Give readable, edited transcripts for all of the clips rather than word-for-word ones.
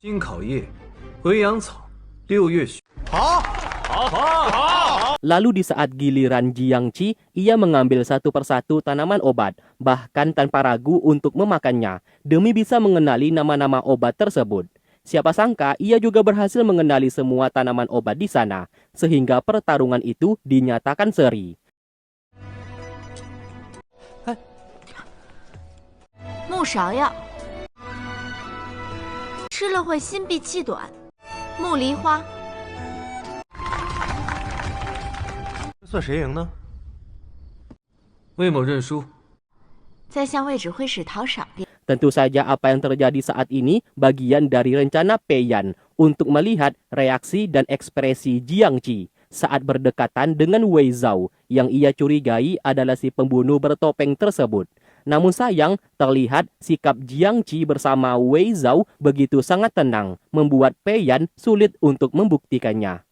金考叶、回阳草、六月雪。 Lalu di saat giliran Jiangqi, ia mengambil satu persatu tanaman obat, bahkan tanpa ragu untuk memakannya, demi bisa mengenali nama-nama obat tersebut. Siapa sangka ia juga berhasil mengenali semua tanaman obat di sana, sehingga pertarungan itu dinyatakan seri. 木芍药，吃了会心闭气短；木梨花， 算谁赢呢？魏某认输。再向魏指挥使讨赏便。 Tentu saja apa yang terjadi saat ini bagian dari rencana Pei Yan untuk melihat reaksi dan ekspresi Jiangqi saat berdekatan dengan Wei Zhao yang ia curigai adalah si pembunuh bertopeng tersebut. Namun sayang, terlihat sikap Jiangqi bersama Wei Zhao begitu sangat tenang, membuat Pei Yan sulit untuk membuktikannya.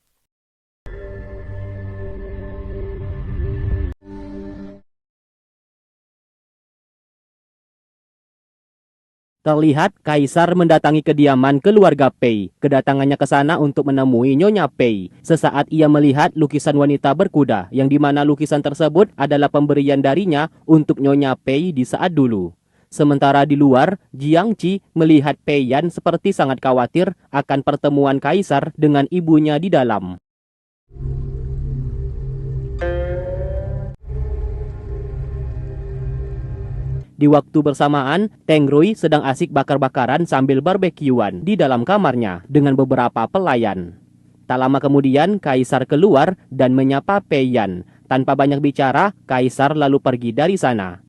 Terlihat Kaisar mendatangi kediaman keluarga Pei. Kedatangannya ke sana untuk menemui Nyonya Pei. Sesaat ia melihat lukisan wanita berkuda, yang dimana lukisan tersebut adalah pemberian darinya untuk Nyonya Pei di saat dulu. Sementara di luar, Jiangqi melihat Pei Yan seperti sangat khawatir akan pertemuan Kaisar dengan ibunya di dalam. Di waktu bersamaan, Teng Rui sedang asik bakar-bakaran sambil barbekyuan di dalam kamarnya dengan beberapa pelayan. Tak lama kemudian, Kaisar keluar dan menyapa Pei Yan. Tanpa banyak bicara, Kaisar lalu pergi dari sana.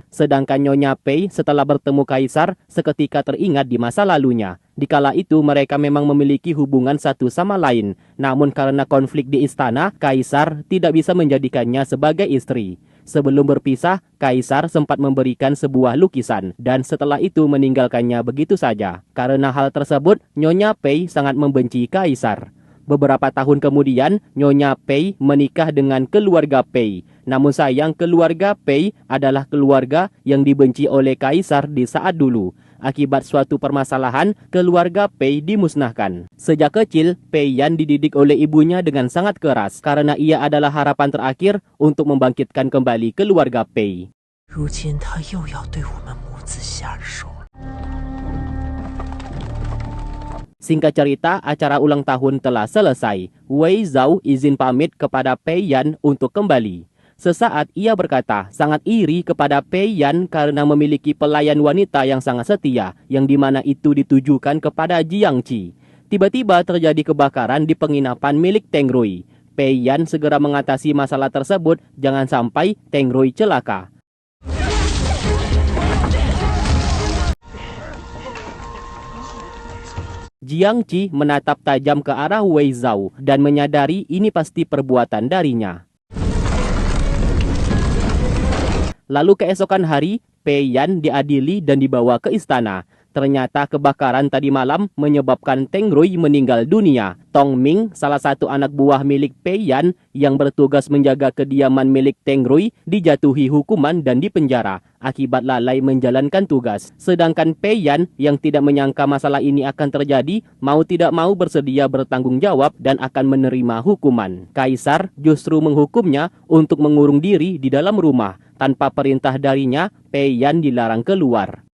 Sedangkan Nyonya Pei setelah bertemu Kaisar seketika teringat di masa lalunya. Dikala itu mereka memang memiliki hubungan satu sama lain. Namun karena konflik di istana, Kaisar tidak bisa menjadikannya sebagai istri. Sebelum berpisah, Kaisar sempat memberikan sebuah lukisan dan setelah itu meninggalkannya begitu saja. Karena hal tersebut, Nyonya Pei sangat membenci Kaisar. Beberapa tahun kemudian, Nyonya Pei menikah dengan keluarga Pei. Namun sayang, keluarga Pei adalah keluarga yang dibenci oleh Kaisar di saat dulu. Akibat suatu permasalahan, keluarga Pei dimusnahkan. Sejak kecil, Pei Yan dididik oleh ibunya dengan sangat keras karena ia adalah harapan terakhir untuk membangkitkan kembali keluarga Pei. Singkat cerita, acara ulang tahun telah selesai. Wei Zhao izin pamit kepada Pei Yan untuk kembali. Sesaat ia berkata sangat iri kepada Pei Yan karena memiliki pelayan wanita yang sangat setia, yang dimana itu ditujukan kepada Jiangqi. Tiba-tiba terjadi kebakaran di penginapan milik Teng Rui. Pei Yan segera mengatasi masalah tersebut, jangan sampai Teng Rui celaka. Jiangqi menatap tajam ke arah Wei Zhao dan menyadari ini pasti perbuatan darinya. Lalu keesokan hari, Pei Yan diadili dan dibawa ke istana. Ternyata kebakaran tadi malam menyebabkan Teng Rui meninggal dunia. Tong Ming, salah satu anak buah milik Pei Yan yang bertugas menjaga kediaman milik Teng Rui, dijatuhi hukuman dan dipenjara akibat lalai menjalankan tugas. Sedangkan Pei Yan yang tidak menyangka masalah ini akan terjadi, mau tidak mau bersedia bertanggung jawab dan akan menerima hukuman. Kaisar justru menghukumnya untuk mengurung diri di dalam rumah. Tanpa perintah darinya, Pei Yan dilarang keluar.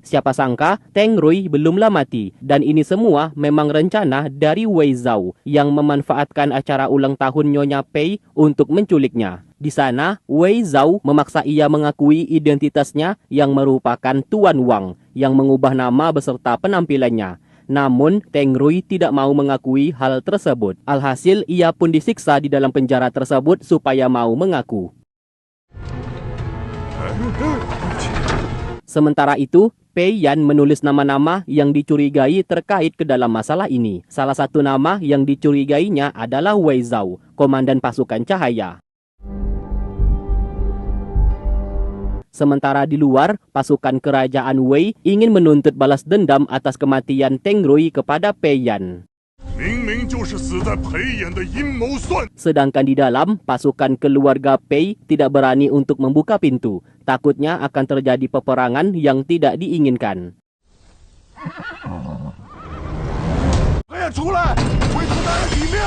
Siapa sangka Teng Rui belumlah mati dan ini semua memang rencana dari Wei Zhao yang memanfaatkan acara ulang tahun Nyonya Pei untuk menculiknya. Di sana, Wei Zhao memaksa ia mengakui identitasnya yang merupakan Tuan Wang yang mengubah nama beserta penampilannya. Namun, Teng Rui tidak mau mengakui hal tersebut. Alhasil, ia pun disiksa di dalam penjara tersebut supaya mau mengaku. Sementara itu, Pei Yan menulis nama-nama yang dicurigai terkait ke dalam masalah ini. Salah satu nama yang dicurigainya adalah Wei Zhao, komandan pasukan cahaya. Sementara di luar, pasukan kerajaan Wei ingin menuntut balas dendam atas kematian Teng Rui kepada Pei Yan. 终究是死在裴炎的阴谋算。 Sedangkan di dalam, pasukan keluarga Pei tidak berani untuk membuka pintu. Takutnya akan terjadi peperangan yang tidak diinginkan. 裴炎出来，为他大人抵命！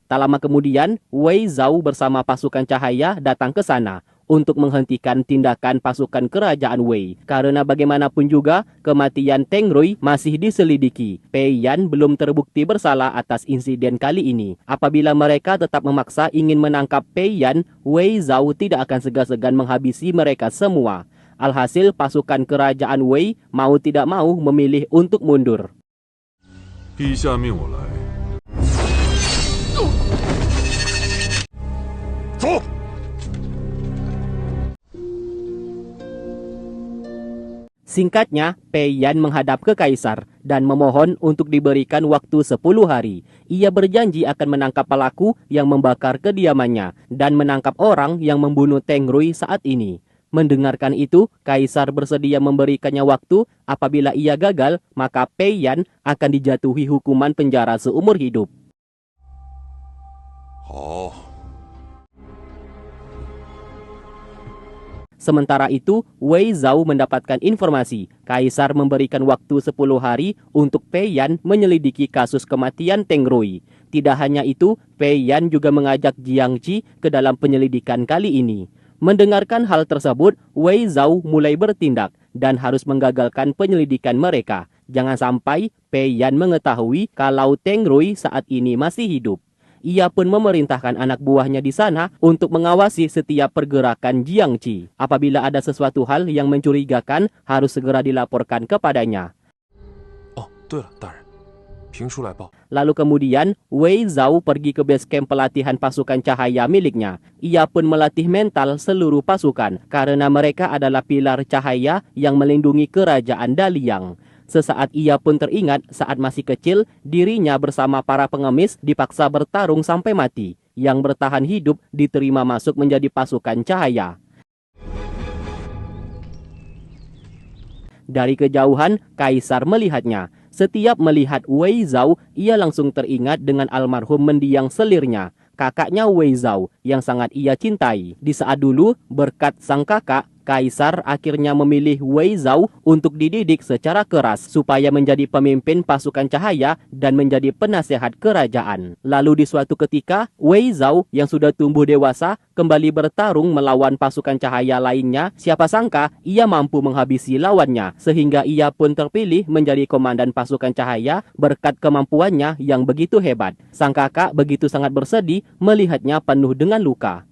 Tak lama kemudian, Wei Zhao bersama pasukan cahaya datang ke sana untuk menghentikan tindakan pasukan kerajaan Wei. Karena bagaimanapun juga, kematian Teng Rui masih diselidiki. Pei Yan belum terbukti bersalah atas insiden kali ini. Apabila mereka tetap memaksa ingin menangkap Pei Yan, Wei Zhao tidak akan segan-segan menghabisi mereka semua. Alhasil, pasukan kerajaan Wei mau tidak mau memilih untuk mundur. 陛下命我来。走。 Singkatnya, Pei Yan menghadap ke kaisar dan memohon untuk diberikan waktu 10 hari. Ia berjanji akan menangkap pelaku yang membakar kediamannya dan menangkap orang yang membunuh Teng Rui saat ini. Mendengarkan itu, kaisar bersedia memberikannya waktu. Apabila ia gagal, maka Pei Yan akan dijatuhi hukuman penjara seumur hidup. 好。 Sementara itu, Wei Zhao mendapatkan informasi. Kaisar memberikan waktu 10 hari untuk Pei Yan menyelidiki kasus kematian Teng Rui. Tidak hanya itu, Pei Yan juga mengajak Jiang Qi ke dalam penyelidikan kali ini. Mendengarkan hal tersebut, Wei Zhao mulai bertindak dan harus menggagalkan penyelidikan mereka. Jangan sampai Pei Yan mengetahui kalau Teng Rui saat ini masih hidup. Ia pun memerintahkan anak buahnya di sana untuk mengawasi setiap pergerakan Jiang Qi. Apabila ada sesuatu hal yang mencurigakan, harus segera dilaporkan kepadanya. 哦，对了，大人，评书来报。 Lalu kemudian, Wei Zhao pergi ke base camp pelatihan pasukan cahaya miliknya. Ia pun melatih mental seluruh pasukan karena mereka adalah pilar cahaya yang melindungi kerajaan Daliang. Sesaat ia pun teringat saat masih kecil, dirinya bersama para pengemis dipaksa bertarung sampai mati. Yang bertahan hidup diterima masuk menjadi pasukan cahaya. Dari kejauhan, kaisar melihatnya. Setiap melihat Wei Zhao, ia langsung teringat dengan almarhum mendiang selirnya, kakaknya Wei Zhao, yang sangat ia cintai. Di saat dulu, berkat sang kakak, kaisar akhirnya memilih Wei Zhao untuk dididik secara keras supaya menjadi pemimpin pasukan cahaya dan menjadi penasehat kerajaan. Lalu di suatu ketika, Wei Zhao yang sudah tumbuh dewasa kembali bertarung melawan pasukan cahaya lainnya. Siapa sangka ia mampu menghabisi lawannya sehingga ia pun terpilih menjadi komandan pasukan cahaya berkat kemampuannya yang begitu hebat. Sang kakak begitu sangat bersedih melihatnya penuh dengan luka.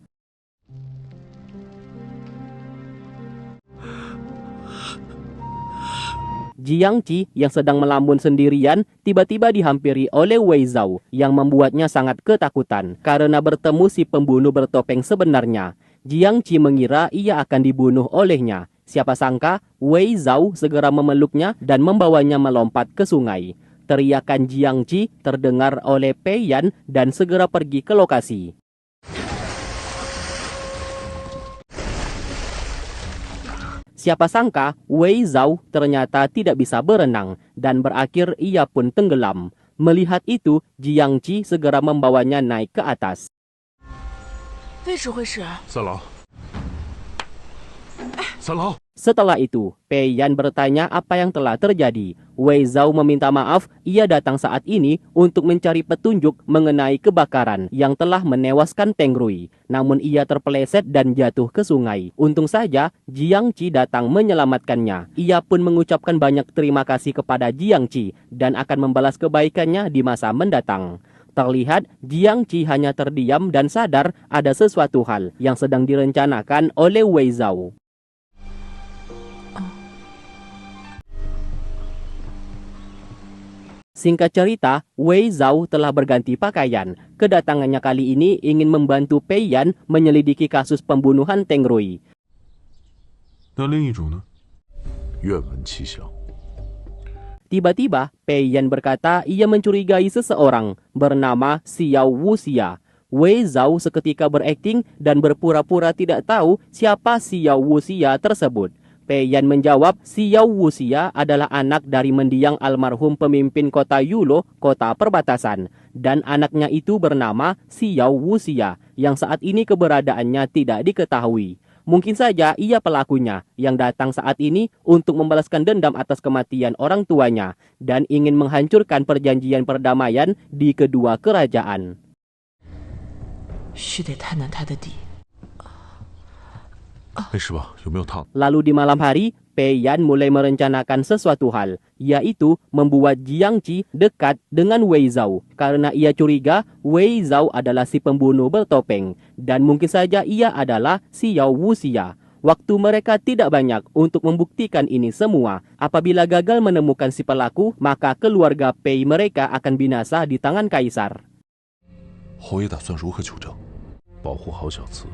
Jiang Qi yang sedang melamun sendirian tiba-tiba dihampiri oleh Wei Zhao yang membuatnya sangat ketakutan karena bertemu si pembunuh bertopeng sebenarnya. Jiang Qi mengira ia akan dibunuh olehnya. Siapa sangka Wei Zhao segera memeluknya dan membawanya melompat ke sungai. Teriakan Jiang Qi terdengar oleh Pei Yan dan segera pergi ke lokasi. Siapa sangka Wei Zhao ternyata tidak bisa berenang dan berakhir ia pun tenggelam. Melihat itu, Jiang Qi segera membawanya naik ke atas. 魏指挥使， 三郎，三郎， Setelah itu, Pei Yan bertanya apa yang telah terjadi. Wei Zhao meminta maaf, ia datang saat ini untuk mencari petunjuk mengenai kebakaran yang telah menewaskan Teng Rui. Namun ia terpeleset dan jatuh ke sungai. Untung saja, Jiang Qi datang menyelamatkannya. Ia pun mengucapkan banyak terima kasih kepada Jiang Qi dan akan membalas kebaikannya di masa mendatang. Terlihat, Jiang Qi hanya terdiam dan sadar ada sesuatu hal yang sedang direncanakan oleh Wei Zhao. Singkat cerita, Wei Zhao telah berganti pakaian. Kedatangannya kali ini ingin membantu Pei Yan menyelidiki kasus pembunuhan Teng Rui. 那另一种呢？愿闻其详。 Tiba-tiba, Pei Yan berkata ia mencurigai seseorang bernama Xiao Wuxia. Wei Zhao seketika berakting dan berpura-pura tidak tahu siapa Xiao Wuxia tersebut. Pei Yan menjawab, Xiao Wuxia adalah anak dari mendiang almarhum pemimpin kota Yulo, kota perbatasan. Dan anaknya itu bernama Xiao Wuxia, yang saat ini keberadaannya tidak diketahui. Mungkin saja ia pelakunya yang datang saat ini untuk membalaskan dendam atas kematian orang tuanya dan ingin menghancurkan perjanjian perdamaian di kedua kerajaan. 须得探探他的底。没事吧？有没有烫？ Lalu di malam hari, Pei Yan mulai merencanakan sesuatu hal, yaitu membuat Jiang Qi dekat dengan Wei Zhao karena ia curiga Wei Zhao adalah si pembunuh bertopeng dan mungkin saja ia adalah Xiao Wuxia. Waktu mereka tidak banyak untuk membuktikan ini semua. Apabila gagal menemukan si pelaku, maka keluarga Pei mereka akan binasa di tangan kaisar. 侯爷打算如何求证？保护好小慈。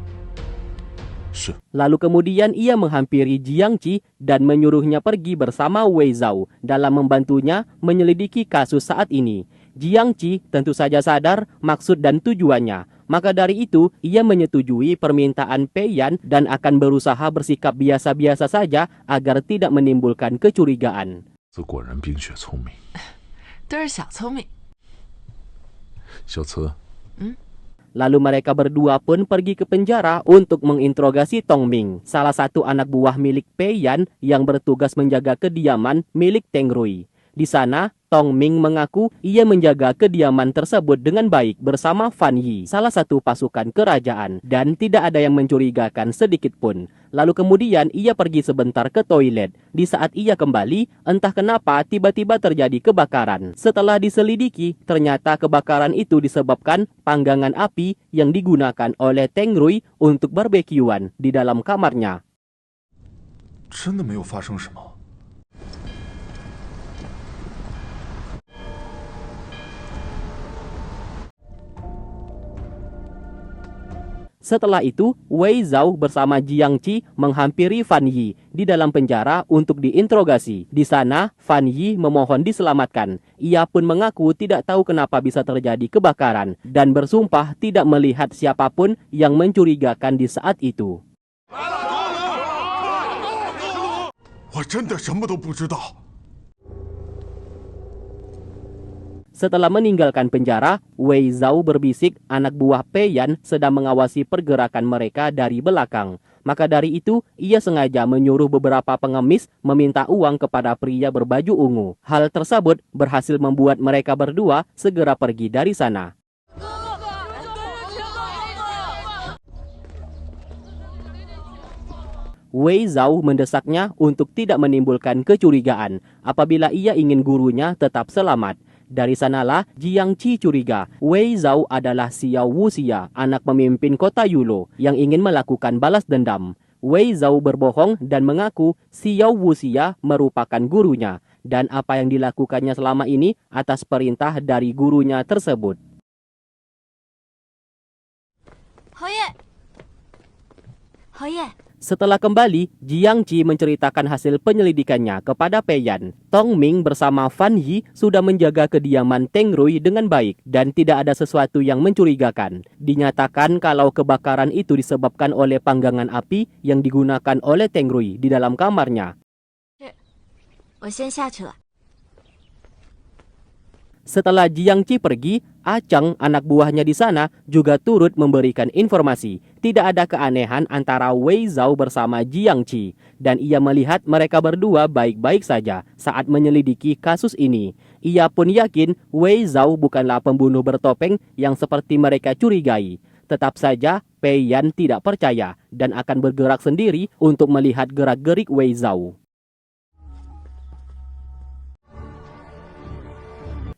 是。 Lalu kemudian ia menghampiri Jiang Qi dan menyuruhnya pergi bersama Wei Zhao dalam membantunya menyelidiki kasus saat ini. Jiang Qi tentu saja sadar maksud dan tujuannya. Maka dari itu, ia menyetujui permintaan Pei Yan dan akan berusaha bersikap biasa-biasa saja agar tidak menimbulkan kecurigaan. 这果然冰雪聪明。都是小聪明。小慈， Lalu mereka berdua pun pergi ke penjara untuk menginterogasi Tong Ming, salah satu anak buah milik Pei Yan yang bertugas menjaga kediaman milik Teng Rui. Di sana, Tong Ming mengaku ia menjaga kediaman tersebut dengan baik bersama Fan Yi, salah satu pasukan kerajaan, dan tidak ada yang mencurigakan sedikit pun. Lalu kemudian ia pergi sebentar ke toilet. Di saat ia kembali, entah kenapa tiba-tiba terjadi kebakaran. Setelah diselidiki, ternyata kebakaran itu disebabkan panggangan api yang digunakan oleh Teng Rui untuk barbekyuan di dalam kamarnya. 真的没有发生什么。 Setelah itu, Wei Zhao bersama Jiang Qi menghampiri Fan Yi di dalam penjara untuk diinterogasi. Di sana, Fan Yi memohon diselamatkan. Ia pun mengaku tidak tahu kenapa bisa terjadi kebakaran dan bersumpah tidak melihat siapapun yang mencurigakan di saat itu. 我真的什么都不知道。 Setelah meninggalkan penjara, Wei Zhao berbisik anak buah Pei Yan sedang mengawasi pergerakan mereka dari belakang. Maka dari itu, ia sengaja menyuruh beberapa pengemis meminta uang kepada pria berbaju ungu. Hal tersebut berhasil membuat mereka berdua segera pergi dari sana. Wei Zhao mendesaknya untuk tidak menimbulkan kecurigaan apabila ia ingin gurunya tetap selamat. Dari sanalah Jiang Qi curiga Wei Zhao adalah Xiao Wuxia, anak pemimpin kota Yulo yang ingin melakukan balas dendam. Wei Zhao berbohong dan mengaku Xiao Wuxia merupakan gurunya dan apa yang dilakukannya selama ini atas perintah dari gurunya tersebut. 侯爷，侯爷， Setelah kembali, Jiang Qi menceritakan hasil penyelidikannya kepada Pei Yan. Tong Ming bersama Fan Yi sudah menjaga kediaman Teng Rui dengan baik dan tidak ada sesuatu yang mencurigakan. Dinyatakan kalau kebakaran itu disebabkan oleh panggangan api yang digunakan oleh Teng Rui di dalam kamarnya. 我先下去了。 Setelah Jiang Qi pergi, Acang, anak buahnya di sana, juga turut memberikan informasi. Tidak ada keanehan antara Wei Zhao bersama Jiang Qi, dan ia melihat mereka berdua baik-baik saja saat menyelidiki kasus ini. Ia pun yakin Wei Zhao bukanlah pembunuh bertopeng yang seperti mereka curigai. Tetap saja, Pei Yan tidak percaya dan akan bergerak sendiri untuk melihat gerak-gerik Wei Zhao.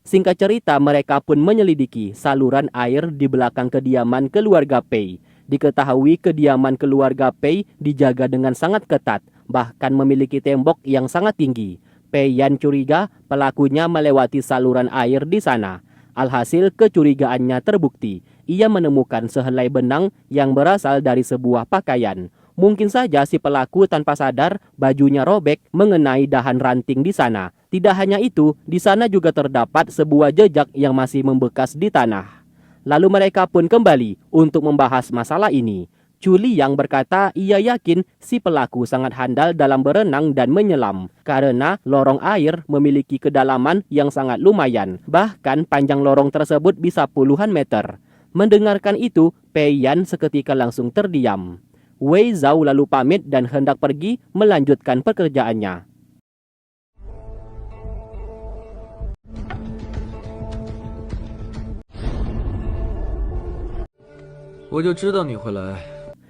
Singkat cerita, mereka pun menyelidiki saluran air di belakang kediaman keluarga Pei. Diketahui kediaman keluarga Pei dijaga dengan sangat ketat, bahkan memiliki tembok yang sangat tinggi. Pei Yan curiga pelakunya melewati saluran air di sana. Alhasil kecurigaannya terbukti. Ia menemukan sehelai benang yang berasal dari sebuah pakaian. Mungkin saja si pelaku tanpa sadar bajunya robek mengenai dahan ranting di sana. Tidak hanya itu, di sana juga terdapat sebuah jejak yang masih membekas di tanah. Lalu mereka pun kembali untuk membahas masalah ini. Chu Liang berkata ia yakin si pelaku sangat handal dalam berenang dan menyelam karena lorong air memiliki kedalaman yang sangat lumayan. Bahkan panjang lorong tersebut bisa puluhan meter. Mendengarkan itu, Pei Yan seketika langsung terdiam. Wei Zhao lalu pamit dan hendak pergi melanjutkan pekerjaannya. 我就知道你会来。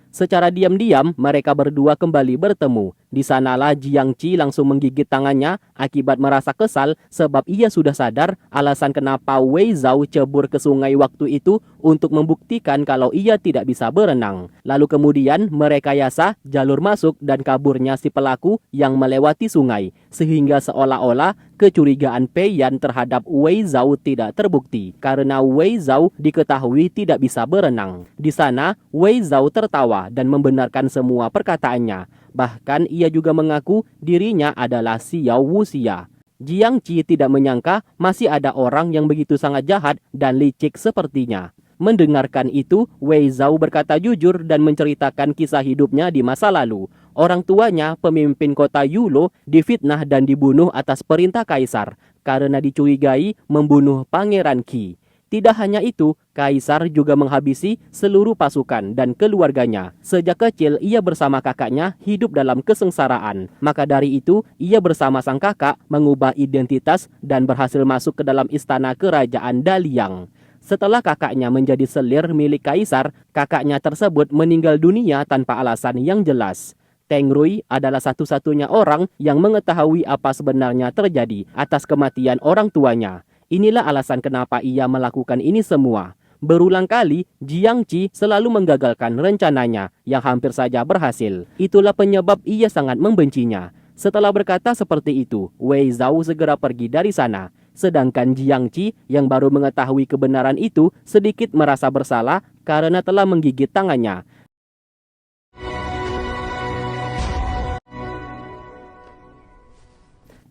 Secara diam-diam, mereka berdua kembali bertemu. Di sanalah Jiang Qi langsung menggigit tangannya akibat merasa kesal sebab ia sudah sadar alasan kenapa Wei Zhao cebur ke sungai waktu itu untuk membuktikan kalau ia tidak bisa berenang. Lalu kemudian merekayasa jalur masuk dan kaburnya si pelaku yang melewati sungai, sehingga seolah-olah kecurigaan Pei Yan terhadap Wei Zhao tidak terbukti karena Wei Zhao diketahui tidak bisa berenang. Di sana, Wei Zhao tertawa dan membenarkan semua perkataannya. Bahkan ia juga mengaku dirinya adalah Xiao Wuxia. Jiang Qi tidak menyangka masih ada orang yang begitu sangat jahat dan licik sepertinya. Mendengarkan itu, Wei Zhao berkata jujur dan menceritakan kisah hidupnya di masa lalu. Orang tuanya, pemimpin kota Yulo, difitnah dan dibunuh atas perintah kaisar karena dicurigai membunuh Pangeran Qi. Tidak hanya itu, kaisar juga menghabisi seluruh pasukan dan keluarganya. Sejak kecil, ia bersama kakaknya hidup dalam kesengsaraan. Maka dari itu, ia bersama sang kakak mengubah identitas dan berhasil masuk ke dalam istana kerajaan Daliang. Setelah kakaknya menjadi selir milik kaisar, kakaknya tersebut meninggal dunia tanpa alasan yang jelas. Teng Rui adalah satu-satunya orang yang mengetahui apa sebenarnya terjadi atas kematian orang tuanya. Inilah alasan kenapa ia melakukan ini semua. Berulang kali, Jiang Qi selalu menggagalkan rencananya yang hampir saja berhasil. Itulah penyebab ia sangat membencinya. Setelah berkata seperti itu, Wei Zhao segera pergi dari sana. Sedangkan Jiang Qi yang baru mengetahui kebenaran itu sedikit merasa bersalah karena telah menggigit tangannya.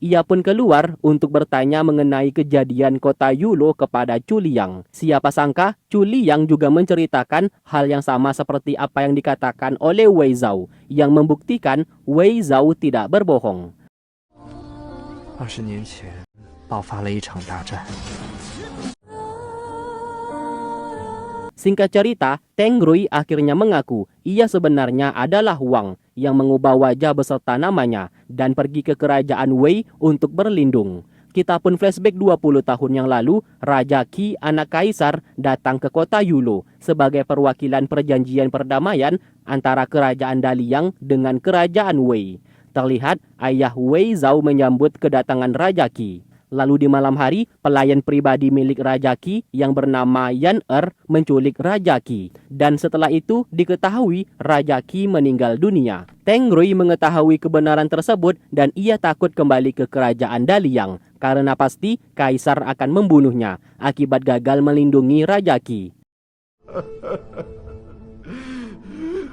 Ia pun keluar untuk bertanya mengenai kejadian kota Yulo kepada Chu Liang. Siapa sangka Chu Liang juga menceritakan hal yang sama seperti apa yang dikatakan oleh Wei Zhao, yang membuktikan Wei Zhao tidak berbohong. 20年前爆发了一场大战。 Singkat cerita, Teng Rui akhirnya mengaku ia sebenarnya adalah Wang yang mengubah wajah beserta namanya dan pergi ke kerajaan Wei untuk berlindung. Kita pun flashback 20 tahun yang lalu, Raja Qi, anak kaisar, datang ke kota Yulo sebagai perwakilan perjanjian perdamaian antara kerajaan Daliang dengan kerajaan Wei. Terlihat ayah Wei Zhao menyambut kedatangan Raja Qi. Lalu di malam hari, pelayan pribadi milik Raja Qi yang bernama Yan menculik Raja Qi. Dan setelah itu diketahui Raja Qi meninggal dunia. Teng Rui mengetahui kebenaran tersebut dan ia takut kembali ke kerajaan Daliang karena pasti kaisar akan membunuhnya akibat gagal melindungi Raja Qi.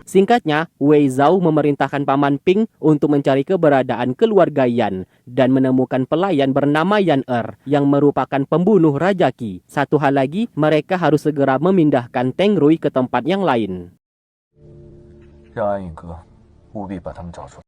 Singkatnya, Wei Zhao memerintahkan Paman Ping untuk mencari keberadaan keluarga Yan dan menemukan pelayan bernama Yan yang merupakan pembunuh Raja Qi. Satu hal lagi, mereka harus segera memindahkan Teng Rui ke tempat yang lain. 让安影哥务必把他们找出来。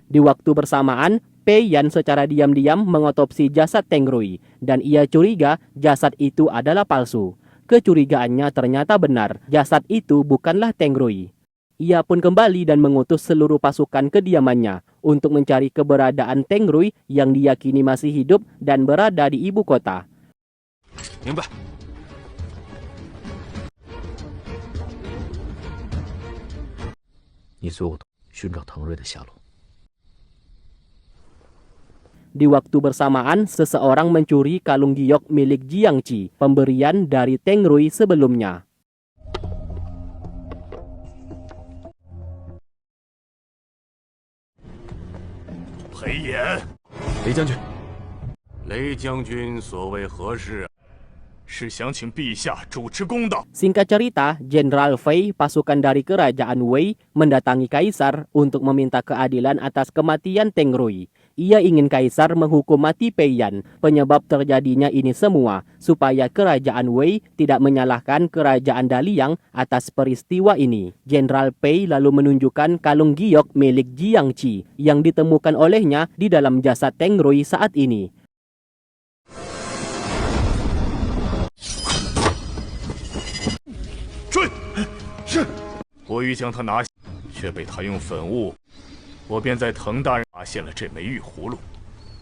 Di waktu bersamaan, Pei Yan secara diam-diam mengotopsi jasad Teng Rui dan ia curiga jasad itu adalah palsu. Kecurigaannya ternyata benar, jasad itu bukanlah Teng Rui. Ia pun kembali dan mengutus seluruh pasukan kediamannya untuk mencari keberadaan Teng Rui yang diyakini masih hidup dan berada di ibu kota. 明白。你随我寻找腾瑞的下落。 Di waktu bersamaan, seseorang mencuri kalung giok milik Jiang Qi, pemberian dari Teng Rui sebelumnya.裴炎， 雷将军， 雷将军所谓何事？是想请陛下主持公道。 Singkat cerita, Jenderal Fei, pasukan dari kerajaan Wei, mendatangi kaisar untuk meminta keadilan atas kematian Teng Rui. Ia ingin kaisar menghukum mati Pei Yan. Penyebab terjadinya ini semua supaya kerajaan Wei tidak menyalahkan kerajaan Daliang atas peristiwa ini. Jenderal Pei lalu menunjukkan kalung giok milik Jiangqi yang ditemukan olehnya di dalam jasad Teng Rui saat ini. 我欲将它拿下，却被他用粉雾，我便在滕大人发现了这枚玉葫芦。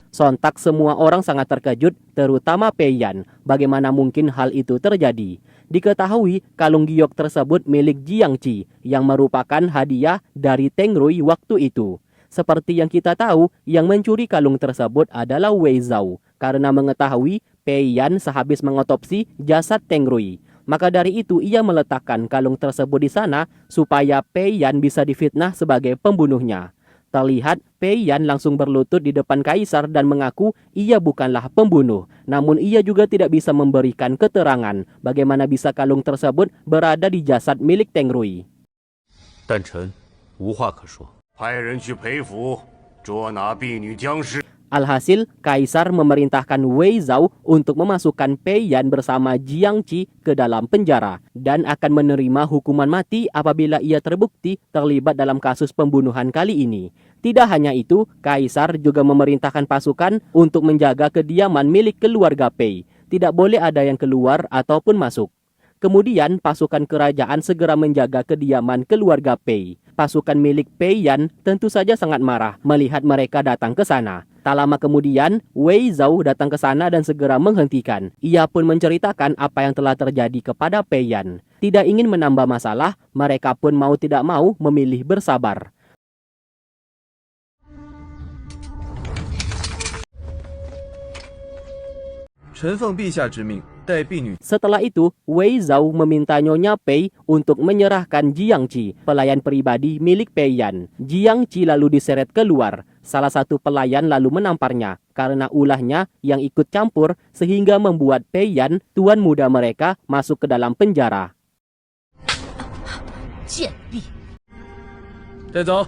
Sontak semua orang sangat terkejut, terutama Pei Yan. Bagaimana mungkin hal itu terjadi? Diketahui kalung giok tersebut milik Jiangqi yang merupakan hadiah dari Teng Rui waktu itu. Seperti yang kita tahu, yang mencuri kalung tersebut adalah Wei Zhao karena mengetahui Pei Yan sehabis mengotopsi jasad Teng Rui. Maka dari itu ia meletakkan kalung tersebut di sana supaya Pei Yan bisa difitnah sebagai pembunuhnya. Terlihat Pei Yan langsung berlutut di depan kaisar dan mengaku ia bukanlah pembunuh. Namun ia juga tidak bisa memberikan keterangan bagaimana bisa kalung tersebut berada di jasad milik Teng Rui. 但臣无话可说。 派人去裴府捉拿婢女将士。 Alhasil, kaisar memerintahkan Wei Zhao untuk memasukkan Pei Yan bersama Jiangqi ke dalam penjara dan akan menerima hukuman mati apabila ia terbukti terlibat dalam kasus pembunuhan kali ini. Tidak hanya itu, kaisar juga memerintahkan pasukan untuk menjaga kediaman milik keluarga Pei. Tidak boleh ada yang keluar ataupun masuk. Kemudian pasukan kerajaan segera menjaga kediaman keluarga Pei. Pasukan milik Pei Yan tentu saja sangat marah melihat mereka datang ke sana. Tak lama kemudian, Wei Zhao datang ke sana dan segera menghentikan. Ia pun menceritakan apa yang telah terjadi kepada Pei Yan. Tidak ingin menambah masalah, mereka pun mau tidak mau memilih bersabar. Setelah itu, Wei Zhao meminta Nyonya Pei untuk menyerahkan Jiangqi, pelayan pribadi milik Pei Yan. Jiangqi lalu diseret keluar. Salah satu pelayan lalu menamparnya karena ulahnya yang ikut campur sehingga membuat Pei Yan, tuan muda mereka, masuk ke dalam penjara. 贱婢！ 带走。